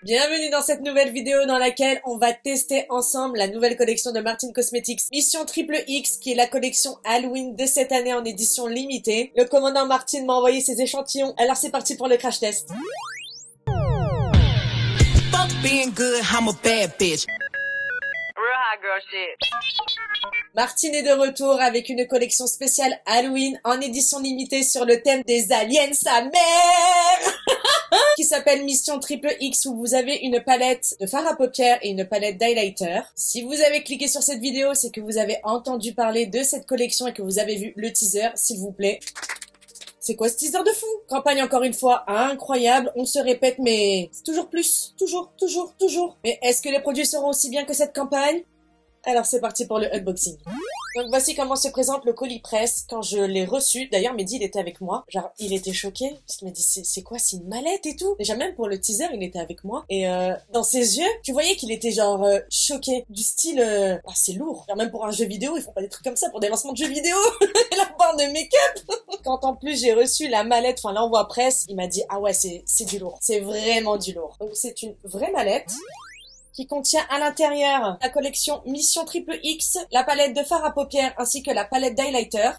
Bienvenue dans cette nouvelle vidéo dans laquelle on va tester ensemble la nouvelle collection de Martin Cosmetics Mission Triple X qui est la collection Halloween de cette année en édition limitée. Le commandant Martin m'a envoyé ses échantillons, alors c'est parti pour le crash test. Fuck being good, I'm a bad bitch. Real hot girl shit. Martin est de retour avec une collection spéciale Halloween en édition limitée sur le thème des aliens sa mère qui s'appelle Mission Triple X où vous avez une palette de fard à paupières et une palette d'highlighter. Si vous avez cliqué sur cette vidéo, c'est que vous avez entendu parler de cette collection et que vous avez vu le teaser, s'il vous plaît. C'est quoi ce teaser de fou? Campagne encore une fois incroyable, on se répète mais c'est toujours plus, toujours. Mais est-ce que les produits seront aussi bien que cette campagne? Alors c'est parti pour le unboxing. Donc voici comment se présente le colis presse quand je l'ai reçu. D'ailleurs Mehdi il était avec moi. Genre il était choqué parce qu'il m'a dit c'est quoi, c'est une mallette et tout. Déjà même pour le teaser il était avec moi. Et dans ses yeux tu voyais qu'il était genre choqué. Du style ah c'est lourd. Genre même pour un jeu vidéo ils font pas des trucs comme ça pour des lancements de jeux vidéo. La barre de make-up. Quand en plus j'ai reçu la mallette, enfin l'envoi presse, il m'a dit ah ouais c'est du lourd. C'est vraiment du lourd. Donc c'est une vraie mallette qui contient à l'intérieur la collection Mission Triple X, la palette de fard à paupières ainsi que la palette d'highlighter.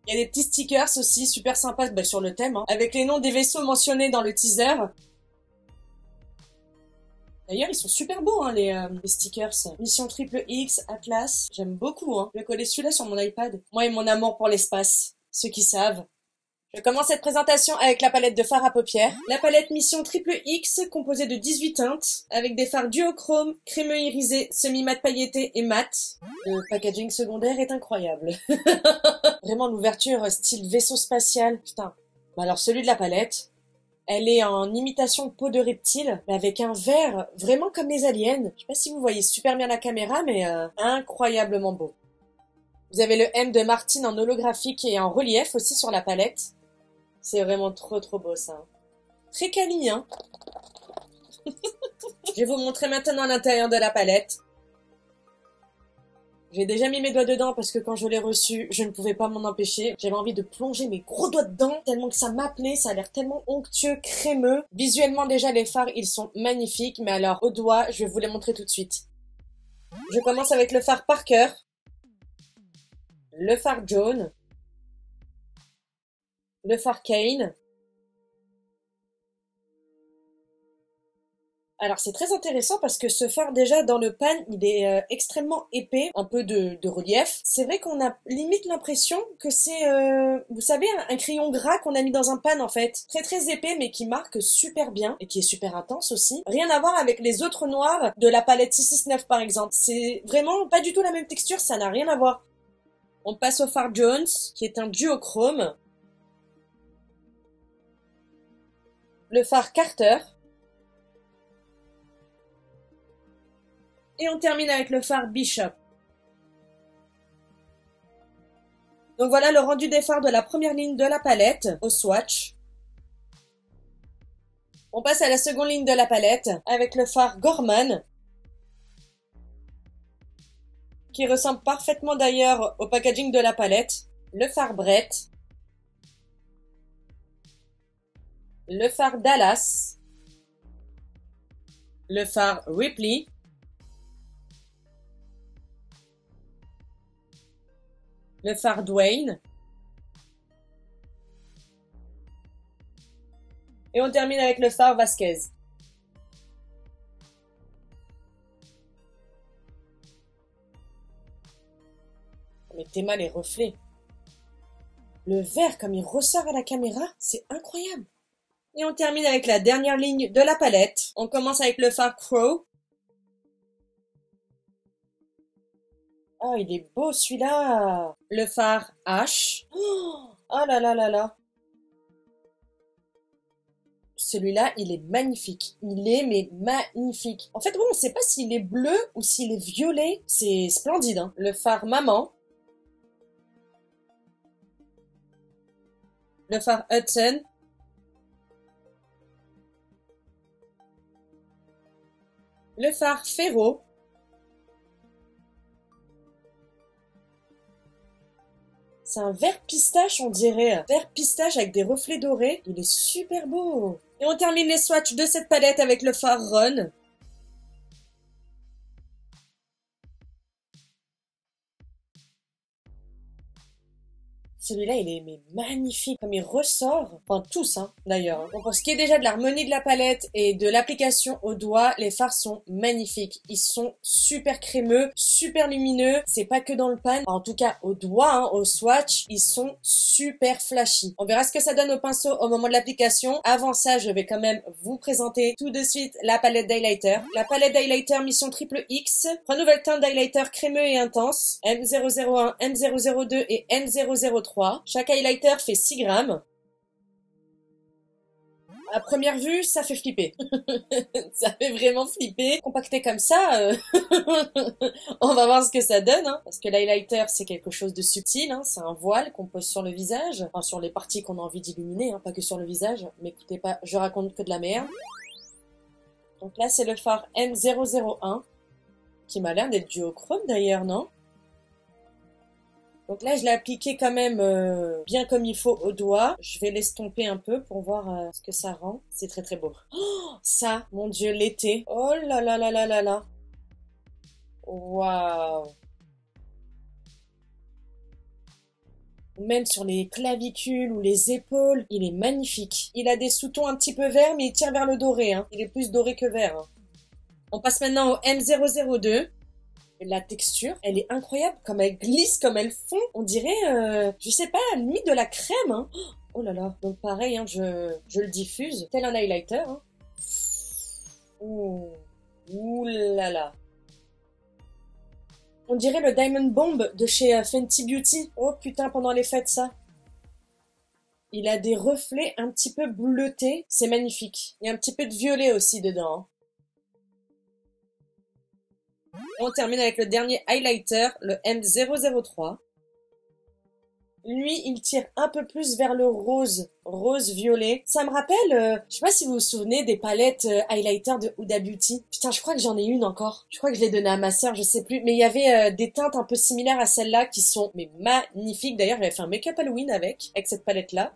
Il y a des petits stickers aussi super sympas sur le thème, hein, avec les noms des vaisseaux mentionnés dans le teaser. D'ailleurs, ils sont super beaux, hein, les stickers. Mission Triple X, Atlas, j'aime beaucoup. Hein. Je vais coller celui-là sur mon iPad. Moi et mon amour pour l'espace, ceux qui savent. Je commence cette présentation avec la palette de fard à paupières. La palette Mission Triple X, composée de 18 teintes, avec des fards duochrome, crémeux irisé, semi-mat pailleté et mat. Le packaging secondaire est incroyable. Vraiment l'ouverture style vaisseau spatial. Putain. Bah alors celui de la palette, elle est en imitation de peau de reptile, mais avec un vert vraiment comme les aliens. Je sais pas si vous voyez super bien la caméra, mais incroyablement beau. Vous avez le M de Martin en holographique et en relief aussi sur la palette. C'est vraiment trop beau ça. Très quali, hein. Je vais vous montrer maintenant l'intérieur de la palette. J'ai déjà mis mes doigts dedans parce que quand je l'ai reçu, je ne pouvais pas m'en empêcher. J'avais envie de plonger mes gros doigts dedans tellement que ça m'appelait, ça a l'air tellement onctueux, crémeux. Visuellement déjà les fards, ils sont magnifiques, mais alors au doigt, je vais vous les montrer tout de suite. Je commence avec le fard Parker, le fard jaune, le fard Kane. Alors c'est très intéressant parce que ce fard déjà dans le pan il est extrêmement épais, un peu de relief. C'est vrai qu'on a limite l'impression que c'est, vous savez, un crayon gras qu'on a mis dans un pan en fait. Très épais mais qui marque super bien et qui est super intense aussi. Rien à voir avec les autres noirs de la palette 669 par exemple. C'est vraiment pas du tout la même texture, ça n'a rien à voir. On passe au fard Jones qui est un duochrome. Le fard Carter. Et on termine avec le fard Bishop. Donc voilà le rendu des fards de la première ligne de la palette au swatch. On passe à la seconde ligne de la palette avec le fard Gorman, qui ressemble parfaitement d'ailleurs au packaging de la palette. Le fard Brett. Le fard Dallas. Le fard Ripley. Le fard Dwayne. Et on termine avec le fard Vasquez. Mettez-moi les reflets. Le vert comme il ressort à la caméra, c'est incroyable. Et on termine avec la dernière ligne de la palette. On commence avec le fard Crow. Oh, il est beau celui-là. Le fard Ash. Oh là là. Celui-là, il est magnifique. Il est, mais magnifique. En fait, bon, on sait pas s'il est bleu ou s'il est violet. C'est splendide, hein. Le fard Maman. Le fard Hudson. Le fard Ferro. C'est un vert pistache, on dirait. Vert pistache avec des reflets dorés. Il est super beau. Et on termine les swatchs de cette palette avec le fard Ron. Celui-là, il est mais magnifique, comme il ressort. Enfin, tous, hein, d'ailleurs. Bon, pour ce qui est déjà de l'harmonie de la palette et de l'application au doigt, les fards sont magnifiques. Ils sont super crémeux, super lumineux. C'est pas que dans le pan. En tout cas, au doigt, hein, au swatch, ils sont super flashy. On verra ce que ça donne au pinceau au moment de l'application. Avant ça, je vais quand même vous présenter tout de suite la palette d'highlighter. La palette d'highlighter Mission Triple X. 3 nouvelles teintes d'highlighter crémeux et intense. M001, M002 et M003. Chaque highlighter fait 6 grammes. À première vue, ça fait flipper. Ça fait vraiment flipper. Compacté comme ça, on va voir ce que ça donne. Hein. Parce que l'highlighter, c'est quelque chose de subtil. Hein. C'est un voile qu'on pose sur le visage. Enfin, sur les parties qu'on a envie d'illuminer, hein, pas que sur le visage. M'écoutez pas, je raconte que de la merde. Donc là, c'est le fard M001. Qui m'a l'air d'être duochrome d'ailleurs, non? Donc là, je l'ai appliqué quand même bien comme il faut au doigt. Je vais l'estomper un peu pour voir ce que ça rend. C'est très très beau. Oh, ça, mon Dieu, l'été. Oh là là là là là là. Waouh. Même sur les clavicules ou les épaules, il est magnifique. Il a des sous-tons un petit peu verts, mais il tire vers le doré. Hein. Il est plus doré que vert. Hein. On passe maintenant au M002. La texture, elle est incroyable, comme elle glisse, comme elle fond. On dirait, je sais pas, limite de la crème. Hein. Oh là là. Donc pareil, hein, je le diffuse, tel un highlighter. Hein. Ouh. Ouh là là. On dirait le Diamond Bomb de chez Fenty Beauty. Oh putain, pendant les fêtes, ça. Il a des reflets un petit peu bleutés. C'est magnifique. Il y a un petit peu de violet aussi dedans. Hein. On termine avec le dernier highlighter, le M003. Lui, il tire un peu plus vers le rose, rose-violet. Ça me rappelle, je sais pas si vous vous souvenez des palettes highlighter de Huda Beauty. Putain, je crois que j'en ai une encore. Je crois que je l'ai donnée à ma sœur, je sais plus. Mais il y avait des teintes un peu similaires à celle-là qui sont mais magnifiques. D'ailleurs, j'avais fait un make-up Halloween avec cette palette-là.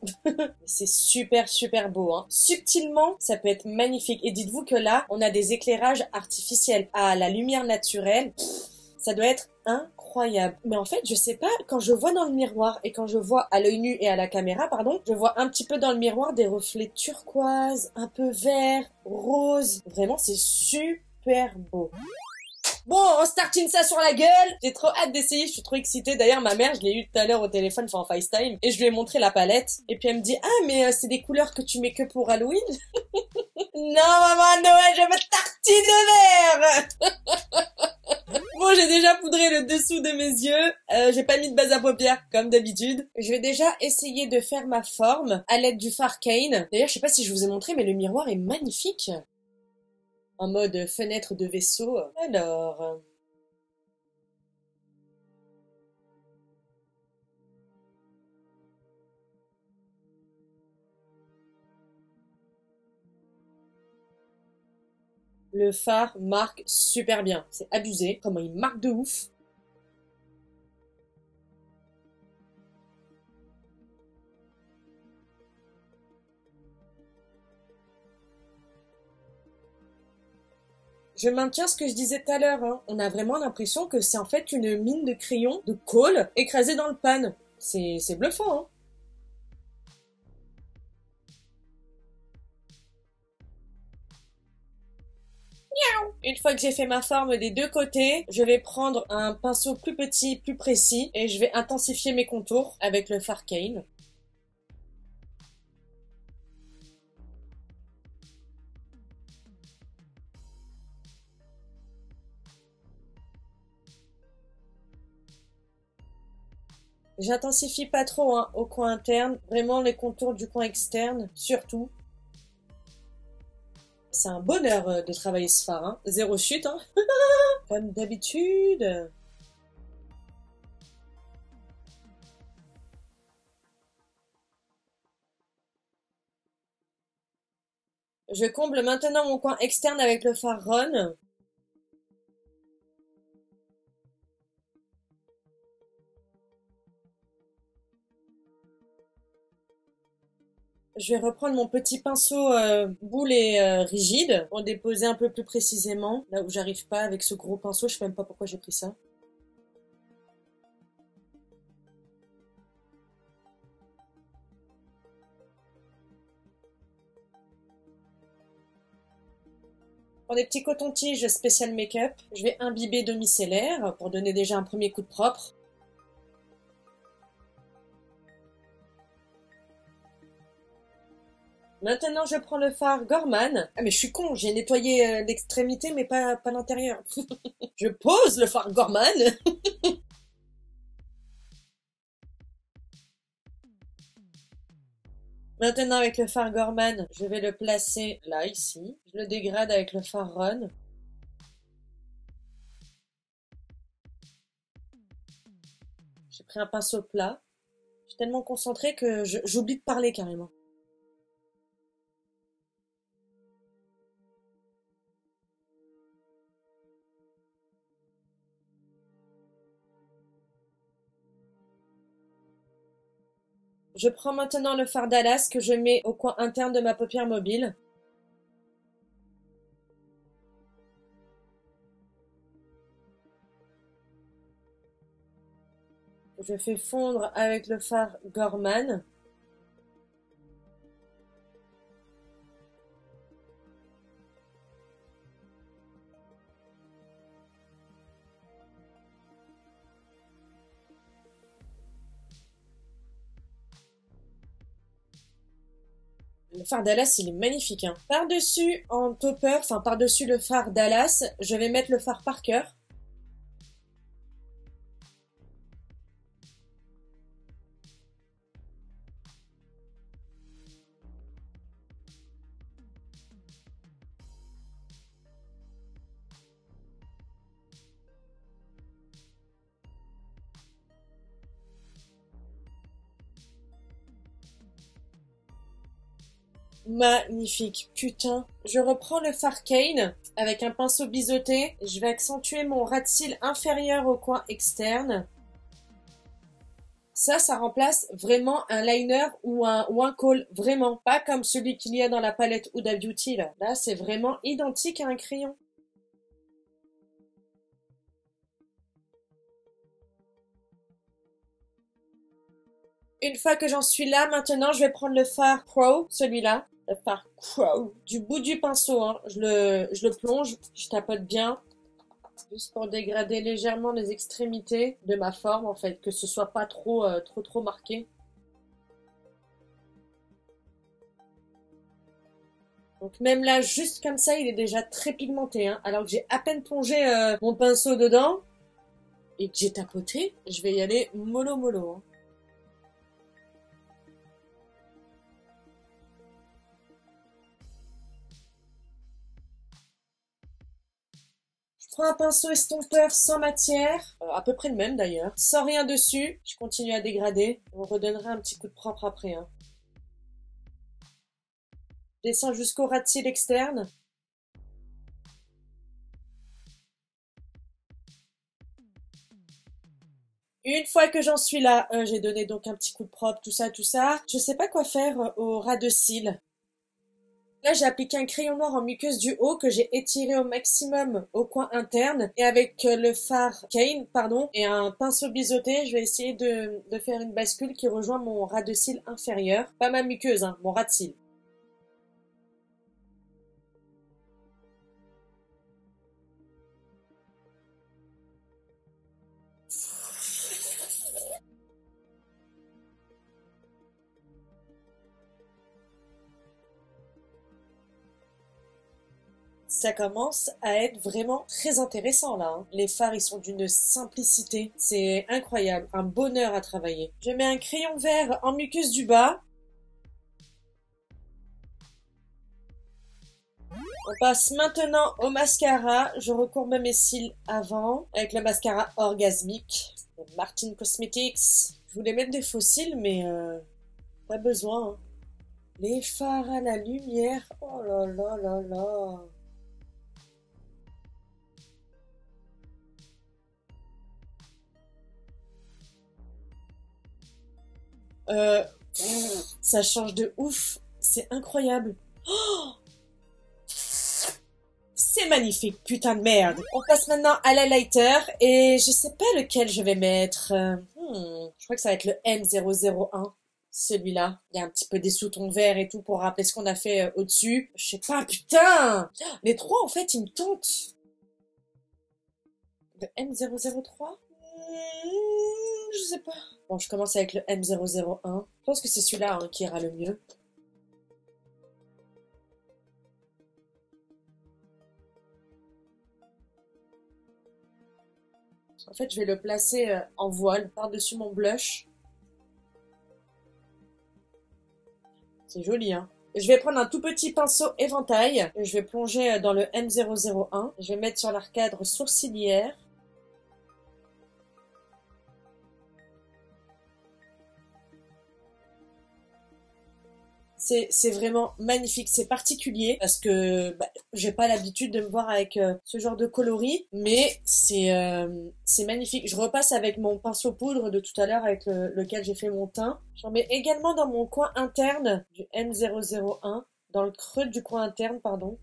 C'est super, super beau. Hein. Subtilement, ça peut être magnifique. Et dites-vous que là, on a des éclairages artificiels. À la lumière naturelle, ça doit être incroyable. Mais en fait, je sais pas, quand je vois dans le miroir et quand je vois à l'œil nu et à la caméra, pardon, je vois un petit peu dans le miroir des reflets turquoise, un peu vert, rose. Vraiment, c'est super beau. Bon, on startine ça sur la gueule. J'ai trop hâte d'essayer, je suis trop excitée. D'ailleurs, ma mère, je l'ai eu tout à l'heure au téléphone, enfin en FaceTime, et je lui ai montré la palette. Et puis elle me dit, ah, mais c'est des couleurs que tu mets que pour Halloween? Non, maman, Noël, je me tartine de verre. Bon, j'ai déjà poudré le dessous de mes yeux. J'ai pas mis de base à paupières, comme d'habitude. Je vais déjà essayer de faire ma forme à l'aide du fard Cane. D'ailleurs, je sais pas si je vous ai montré, mais le miroir est magnifique. En mode fenêtre de vaisseau. Alors... Le fard marque super bien. C'est abusé. Comment il marque de ouf. Je maintiens ce que je disais tout à l'heure. Hein. On a vraiment l'impression que c'est en fait une mine de crayon, de colle, écrasée dans le pan. C'est bluffant, hein. Une fois que j'ai fait ma forme des deux côtés, je vais prendre un pinceau plus petit, plus précis, et je vais intensifier mes contours avec le fard Cane. J'intensifie pas trop hein, au coin interne, vraiment les contours du coin externe, surtout. C'est un bonheur de travailler ce fard, hein. Zéro chute, hein. Comme d'habitude. Je comble maintenant mon coin externe avec le fard Ron. Je vais reprendre mon petit pinceau boule et rigide pour déposer un peu plus précisément, là où j'arrive pas avec ce gros pinceau, je sais même pas pourquoi j'ai pris ça. Pour des petits cotons-tiges spécial make-up, je vais imbiber de micellaire pour donner déjà un premier coup de propre. Maintenant, je prends le fard Gorman. Ah mais je suis con, j'ai nettoyé l'extrémité mais pas l'intérieur. Je pose le fard Gorman. Maintenant, avec le fard Gorman, je vais le placer là, ici. Je le dégrade avec le fard Ron. J'ai pris un pinceau plat. Je suis tellement concentrée que j'oublie de parler carrément. Je prends maintenant le fard Dallas que je mets au coin interne de ma paupière mobile. Je fais fondre avec le fard Gorman. Le fard Dallas, il est magnifique, hein. Par-dessus, en topper, enfin par-dessus le fard Dallas, je vais mettre le fard Parker. Magnifique, putain. Je reprends le fard Kane avec un pinceau biseauté. Je vais accentuer mon ras de cils inférieur au coin externe. Ça remplace vraiment un liner ou un col. Vraiment. Pas comme celui qu'il y a dans la palette Huda Beauty, là. Là, c'est vraiment identique à un crayon. Une fois que j'en suis là, maintenant, je vais prendre le fard Pro, celui-là. Le fard Pro. Du bout du pinceau, hein. Je le plonge, je tapote bien. Juste pour dégrader légèrement les extrémités de ma forme, en fait. Que ce soit pas trop marqué. Donc même là, juste comme ça, il est déjà très pigmenté, hein. Alors que j'ai à peine plongé mon pinceau dedans et que j'ai tapoté, je vais y aller mollo mollo, hein. Je prends un pinceau estompeur sans matière, à peu près le même d'ailleurs, sans rien dessus. Je continue à dégrader. On redonnera un petit coup de propre après, hein. Je descends jusqu'au ras de cils externe. Une fois que j'en suis là, j'ai donné donc un petit coup de propre, tout ça, tout ça. Je sais pas quoi faire au ras de cils. Là, j'ai appliqué un crayon noir en muqueuse du haut que j'ai étiré au maximum au coin interne. Et avec le fard Kane, pardon, et un pinceau biseauté, je vais essayer de faire une bascule qui rejoint mon ras de cils inférieur. Pas ma muqueuse, hein, mon ras de cils. Ça commence à être vraiment très intéressant là, hein. Les fards, ils sont d'une simplicité. C'est incroyable, un bonheur à travailler. Je mets un crayon vert en muqueuse du bas. On passe maintenant au mascara. Je recourbe mes cils avant avec le mascara orgasmique de Martin Cosmetics. Je voulais mettre des faux cils, mais pas besoin, hein. Les fards à la lumière. Oh là là là là. Euh, Ça change de ouf. C'est incroyable. Oh, c'est magnifique, putain de merde. On passe maintenant à l'highlighter et je sais pas lequel je vais mettre. Je crois que ça va être le M001. Celui-là. Il y a un petit peu des sous-tons verts et tout pour rappeler ce qu'on a fait au-dessus. Je sais pas, putain! Les trois, en fait, ils me tentent. Le M003? Je sais pas. Bon, je commence avec le M001. Je pense que c'est celui-là hein, qui ira le mieux. En fait, je vais le placer en voile par-dessus mon blush. C'est joli, hein. Je vais prendre un tout petit pinceau éventail. Et je vais plonger dans le M001. Je vais mettre sur l'arcade sourcilière. C'est vraiment magnifique, c'est particulier parce que j'ai pas l'habitude de me voir avec ce genre de coloris, mais c'est magnifique. Je repasse avec mon pinceau poudre de tout à l'heure avec lequel j'ai fait mon teint. J'en mets également dans mon coin interne du M001, dans le creux du coin interne, pardon.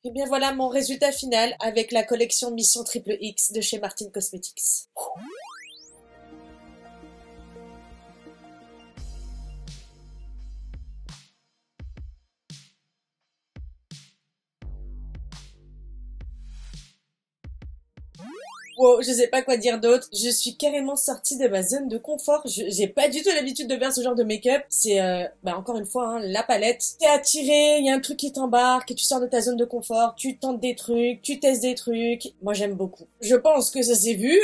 Et bien voilà mon résultat final avec la collection Mission Triple X de chez Martin Cosmetics. Wow, je sais pas quoi dire d'autre. Je suis carrément sortie de ma zone de confort. J'ai pas du tout l'habitude de faire ce genre de make-up. C'est, encore une fois, hein, la palette. T'es attiré, il y a un truc qui t'embarque et tu sors de ta zone de confort. Tu tentes des trucs, tu testes des trucs. Moi, j'aime beaucoup. Je pense que ça s'est vu.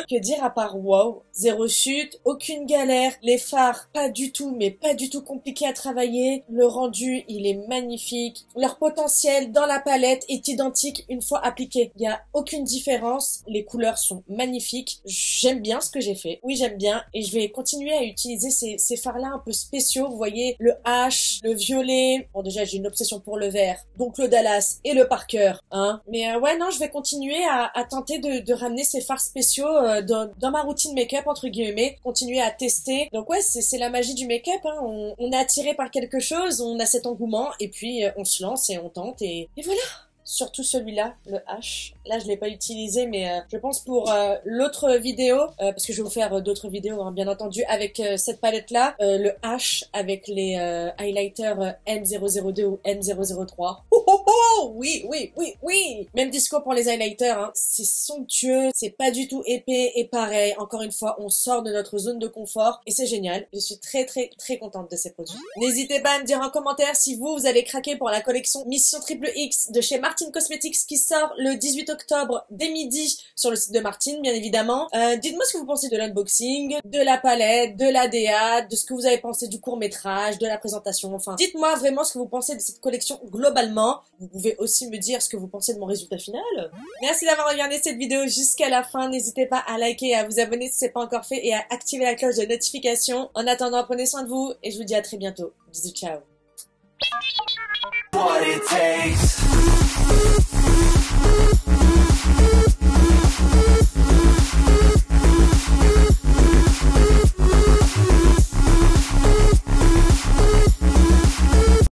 Que dire à part wow, zéro chute, aucune galère, les fards pas du tout, mais pas du tout compliqué à travailler, le rendu il est magnifique, leur potentiel dans la palette est identique une fois appliqué, il y a aucune différence, les couleurs sont magnifiques, j'aime bien ce que j'ai fait, oui j'aime bien et je vais continuer à utiliser ces fards là un peu spéciaux, vous voyez le H, le violet, bon déjà j'ai une obsession pour le vert, donc le Dallas et le Parker, hein, mais ouais non je vais continuer à tenter de ramener ces fards spéciaux dans ma routine make-up entre guillemets, continuer à tester. Donc ouais, c'est la magie du make-up, hein. On est attiré par quelque chose, on a cet engouement et puis on se lance et on tente et voilà. Surtout celui-là, le H. Là, je l'ai pas utilisé, mais je pense pour l'autre vidéo, parce que je vais vous faire d'autres vidéos, hein, bien entendu, avec cette palette-là, le H avec les highlighters M002 ou M003. Oh, oh, oh, oui, oui, oui, oui. Même discours pour les highlighters, hein. C'est somptueux, c'est pas du tout épais et pareil. Encore une fois, on sort de notre zone de confort et c'est génial. Je suis très, très, très contente de ces produits. N'hésitez pas à me dire en commentaire si vous allez craquer pour la collection Mission Triple X de chez Martin Cosmetics qui sort le 18 octobre dès midi sur le site de Martin, bien évidemment. Dites-moi ce que vous pensez de l'unboxing, de la palette, de la DA, de ce que vous avez pensé du court-métrage, de la présentation, enfin. Dites-moi vraiment ce que vous pensez de cette collection globalement. Vous pouvez aussi me dire ce que vous pensez de mon résultat final. Merci d'avoir regardé cette vidéo jusqu'à la fin. N'hésitez pas à liker et à vous abonner si ce n'est pas encore fait et à activer la cloche de notification. En attendant, prenez soin de vous et je vous dis à très bientôt. Bisous, ciao. What it takes.